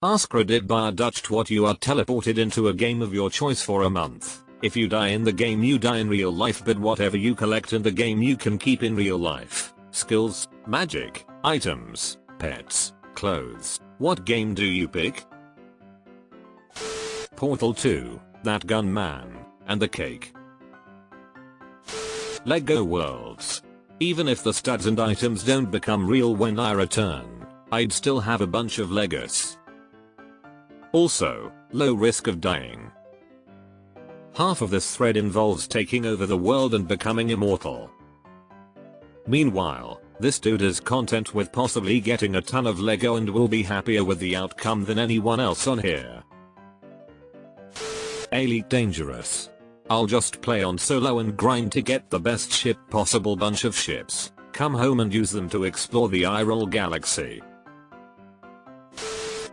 AskReddit by a Dutch twat. You are teleported into a game of your choice for a month. If you die in the game, you die in real life, but whatever you collect in the game you can keep in real life. Skills, magic, items, pets, clothes. What game do you pick? Portal 2, That Gun Man, and the Cake. Lego Worlds. Even if the studs and items don't become real when I return, I'd still have a bunch of Legos. Also, low risk of dying. Half of this thread involves taking over the world and becoming immortal. Meanwhile, this dude is content with possibly getting a ton of Lego and will be happier with the outcome than anyone else on here. Elite Dangerous. I'll just play on solo and grind to get the best ship possible, bunch of ships, come home and use them to explore the Iroll Galaxy.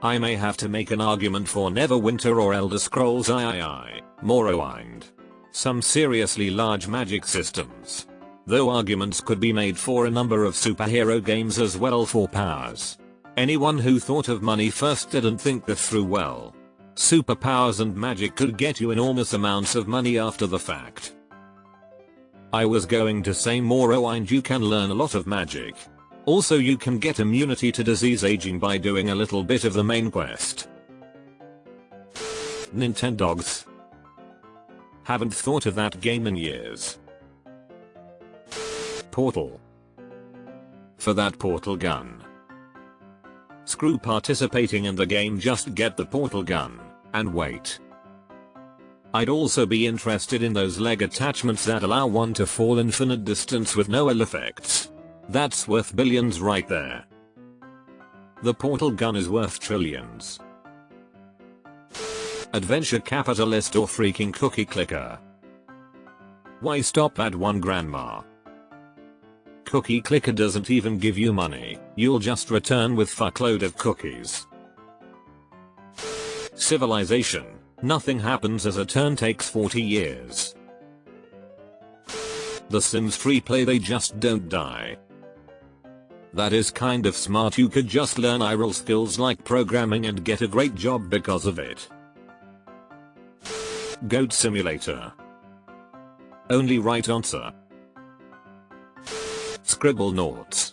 I may have to make an argument for Neverwinter or Elder Scrolls III, Morrowind. Some seriously large magic systems. Though arguments could be made for a number of superhero games as well for powers. Anyone who thought of money first didn't think this through well. Superpowers and magic could get you enormous amounts of money after the fact. I was going to say Morrowind, you can learn a lot of magic. Also you can get immunity to disease aging by doing a little bit of the main quest. Nintendogs. Haven't thought of that game in years. Portal. For that portal gun. Screw participating in the game, just get the portal gun, and wait. I'd also be interested in those leg attachments that allow one to fall infinite distance with no ill effects. That's worth billions right there. The portal gun is worth trillions. Adventure capitalist or freaking cookie clicker? Why stop at one, grandma? Cookie clicker doesn't even give you money, you'll just return with fuckload of cookies. Civilization. Nothing happens as a turn takes 40 years. The Sims free play, they just don't die. That is kind of smart, you could just learn Iroll skills like programming and get a great job because of it. Goat Simulator. Only right answer. Scribble notes.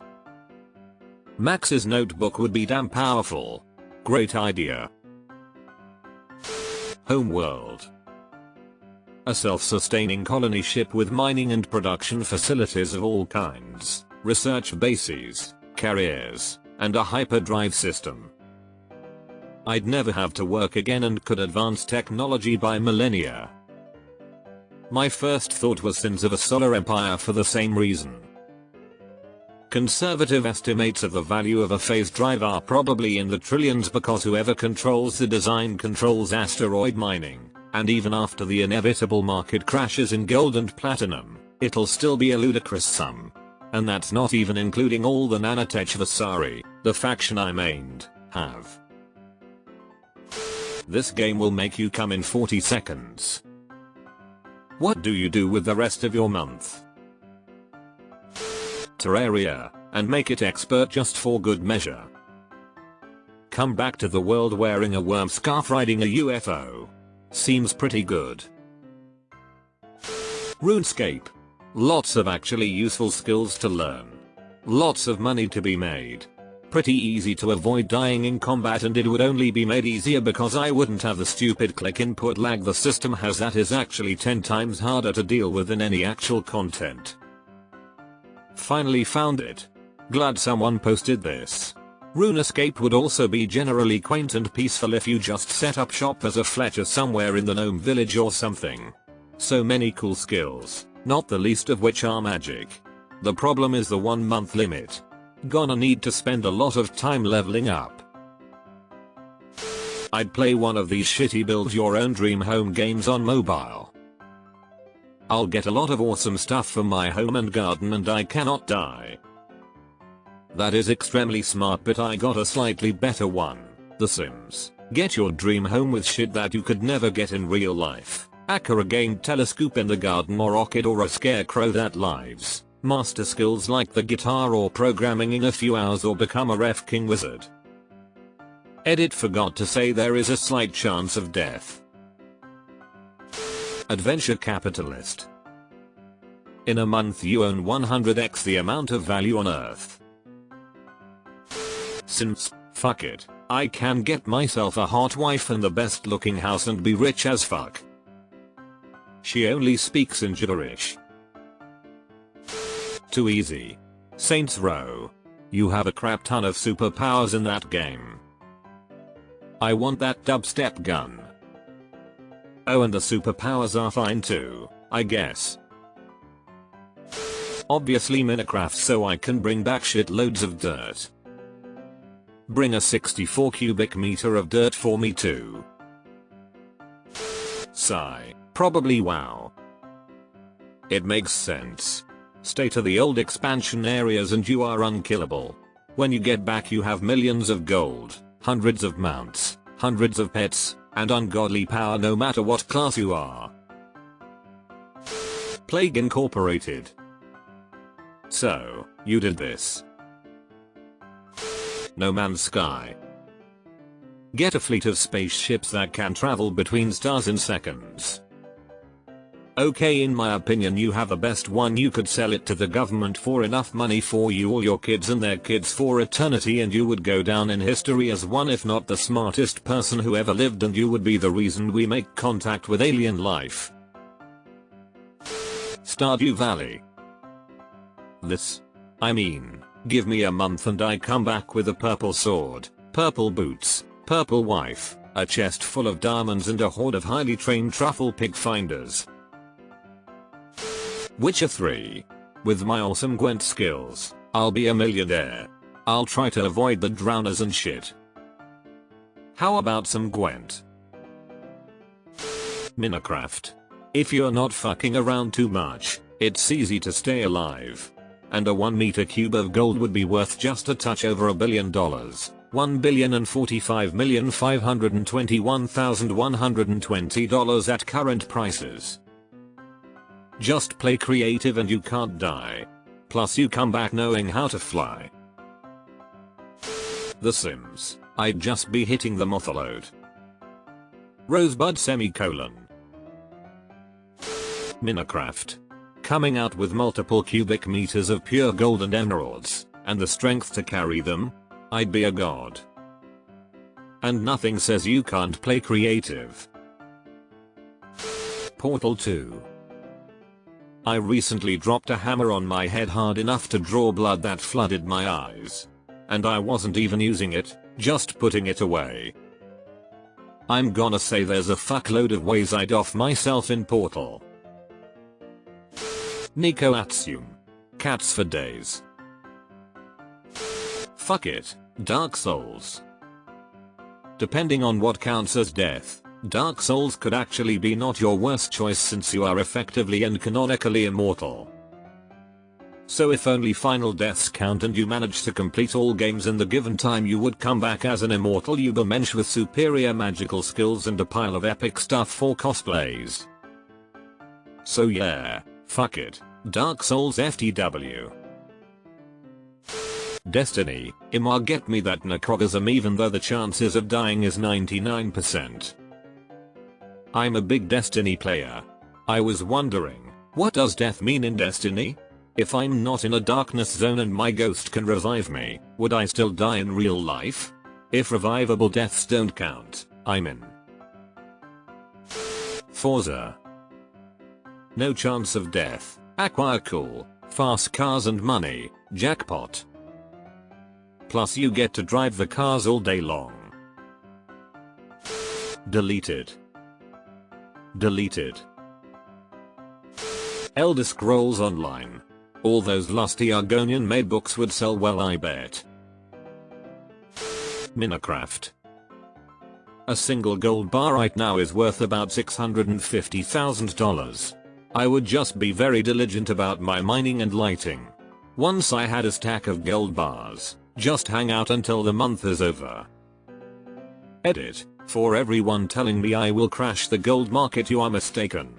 Max's notebook would be damn powerful. Great idea. Homeworld. A self-sustaining colony ship with mining and production facilities of all kinds, research bases, carriers, and a hyperdrive system. I'd never have to work again and could advance technology by millennia. My first thought was Sins of a Solar Empire for the same reason. Conservative estimates of the value of a phase drive are probably in the trillions because whoever controls the design controls asteroid mining, and even after the inevitable market crashes in gold and platinum, it'll still be a ludicrous sum. And that's not even including all the nanotech adversaries, the faction I mained, have. This game will make you come in 40 seconds. What do you do with the rest of your month? Terraria, and make it expert just for good measure. Come back to the world wearing a worm scarf riding a UFO. Seems pretty good. RuneScape. Lots of actually useful skills to learn. Lots of money to be made. Pretty easy to avoid dying in combat, and it would only be made easier because I wouldn't have the stupid click input lag the system has that is actually 10 times harder to deal with than any actual content. Finally found it. Glad someone posted this. RuneScape would also be generally quaint and peaceful if you just set up shop as a Fletcher somewhere in the gnome village or something. So many cool skills, not the least of which are magic. The problem is the 1 month limit. Gonna need to spend a lot of time leveling up. I'd play one of these shitty build your own dream home games on mobile. I'll get a lot of awesome stuff from my home and garden and I cannot die. That is extremely smart, but I got a slightly better one. The Sims. Get your dream home with shit that you could never get in real life. Acquire a game telescope in the garden or rocket or a scarecrow that lives. Master skills like the guitar or programming in a few hours or become a ref king wizard. Edit forgot to say there is a slight chance of death. Adventure capitalist. In a month you own 100x the amount of value on Earth. Since, fuck it, I can get myself a hot wife and the best looking house and be rich as fuck. She only speaks in gibberish. Too easy. Saints Row. You have a crap ton of superpowers in that game. I want that dubstep gun. Oh, and the superpowers are fine too, I guess. Obviously Minecraft so I can bring back shitloads of dirt. Bring a 64 cubic meter of dirt for me too. Sigh. Probably WoW. It makes sense. Stay to the old expansion areas and you are unkillable. When you get back you have millions of gold, hundreds of mounts, hundreds of pets, and ungodly power no matter what class you are. Plague Incorporated. So, you did this. No Man's Sky. Get a fleet of spaceships that can travel between stars in seconds. Okay, in my opinion you have the best one. You could sell it to the government for enough money for you or your kids and their kids for eternity and you would go down in history as one if not the smartest person who ever lived and you would be the reason we make contact with alien life. Stardew Valley. I mean, give me a month and I come back with a purple sword, purple boots, purple wife, a chest full of diamonds and a horde of highly trained truffle pig finders. Witcher 3. With my awesome Gwent skills, I'll be a millionaire. I'll try to avoid the drowners and shit. How about some Gwent? Minecraft. If you're not fucking around too much, it's easy to stay alive. And a 1 meter cube of gold would be worth just a touch over $1 billion. $1,045,521,120 at current prices. Just play creative and you can't die. Plus you come back knowing how to fly. The Sims. I'd just be hitting them off a load. Rosebud semicolon. Minecraft. Coming out with multiple cubic meters of pure gold and emeralds, and the strength to carry them? I'd be a god. And nothing says you can't play creative. Portal 2. I recently dropped a hammer on my head hard enough to draw blood that flooded my eyes. And I wasn't even using it, just putting it away. I'm gonna say there's a fuckload of ways I'd off myself in Portal. Nico Atsume. Cats for days. Fuck it. Dark Souls. Depending on what counts as death, Dark Souls could actually be not your worst choice since you are effectively and canonically immortal. So if only final deaths count and you manage to complete all games in the given time you would come back as an immortal ubermensch with superior magical skills and a pile of epic stuff for cosplays. So yeah. Fuck it. Dark Souls FTW. Destiny. Imar get me that necrogasm even though the chances of dying is 99%. I'm a big Destiny player. I was wondering, what does death mean in Destiny? If I'm not in a darkness zone and my ghost can revive me, would I still die in real life? If revivable deaths don't count, I'm in. Forza. No chance of death. Acquire cool, fast cars and money. Jackpot. Plus you get to drive the cars all day long. Deleted. Deleted. Elder Scrolls Online. All those lusty Argonian made books would sell well, I bet. Minecraft. A single gold bar right now is worth about $650,000. I would just be very diligent about my mining and lighting. Once I had a stack of gold bars, just hang out until the month is over. Edit. For everyone telling me I will crash the gold market, you are mistaken.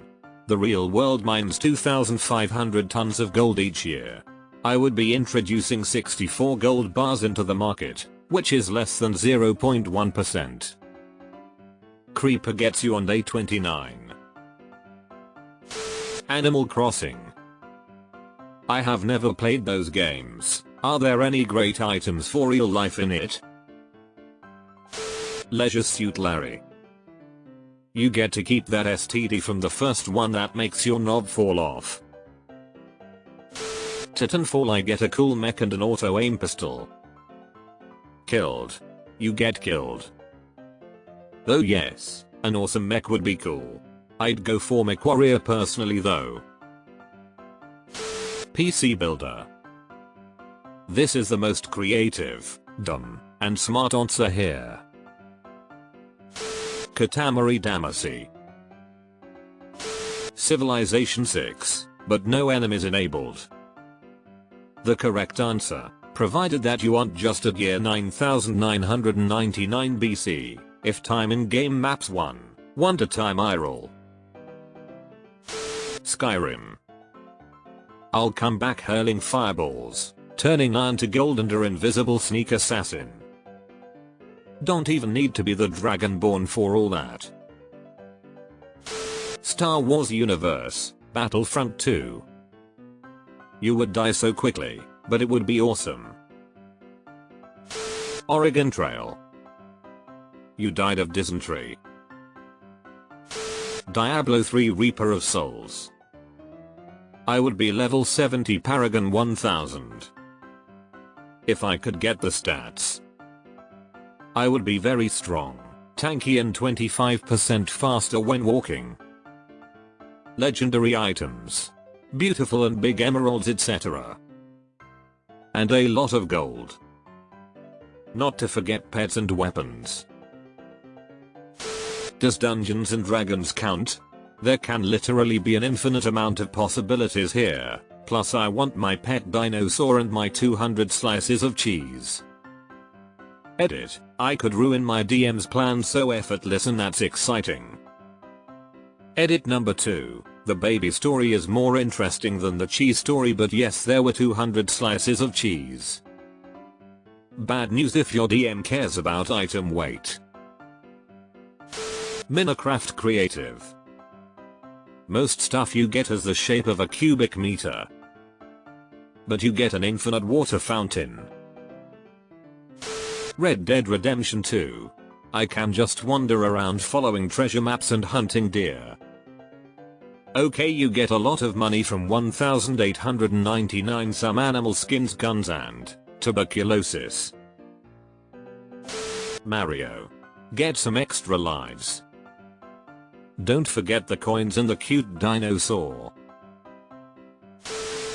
The real world mines 2,500 tons of gold each year. I would be introducing 64 gold bars into the market, which is less than 0.1%. Creeper gets you on day 29. Animal Crossing. I have never played those games. Are there any great items for real life in it? Leisure Suit Larry. You get to keep that STD from the first one that makes your knob fall off. Titanfall. I get a cool mech and an auto aim pistol. Killed. You get killed. Though yes, an awesome mech would be cool. I'd go for MechWarrior personally though. PC Builder. This is the most creative, dumb, and smart answer here. Katamari Damacy. Civilization 6, but no enemies enabled. The correct answer, provided that you aren't just at year 9999 BC, if time in game maps 1 to time I roll. Skyrim. I'll come back hurling fireballs, turning iron to gold under invisible sneak assassin. Don't even need to be the Dragonborn for all that. Star Wars Universe, Battlefront 2. You would die so quickly, but it would be awesome. Oregon Trail. You died of dysentery. Diablo 3 Reaper of Souls. I would be level 70 Paragon 1000. If I could get the stats. I would be very strong, tanky and 25% faster when walking. Legendary items. Beautiful and big emeralds etc. And a lot of gold. Not to forget pets and weapons. Does Dungeons and Dragons count? There can literally be an infinite amount of possibilities here, plus I want my pet dinosaur and my 200 slices of cheese. Edit, I could ruin my DM's plan so effortless and that's exciting. Edit number 2, the baby story is more interesting than the cheese story but yes there were 200 slices of cheese. Bad news if your DM cares about item weight. Minecraft Creative. Most stuff you get has the shape of a cubic meter. But you get an infinite water fountain. Red Dead Redemption 2. I can just wander around following treasure maps and hunting deer. Okay, you get a lot of money from 1899 some animal skins, guns and tuberculosis. Mario. Get some extra lives. Don't forget the coins and the cute dinosaur.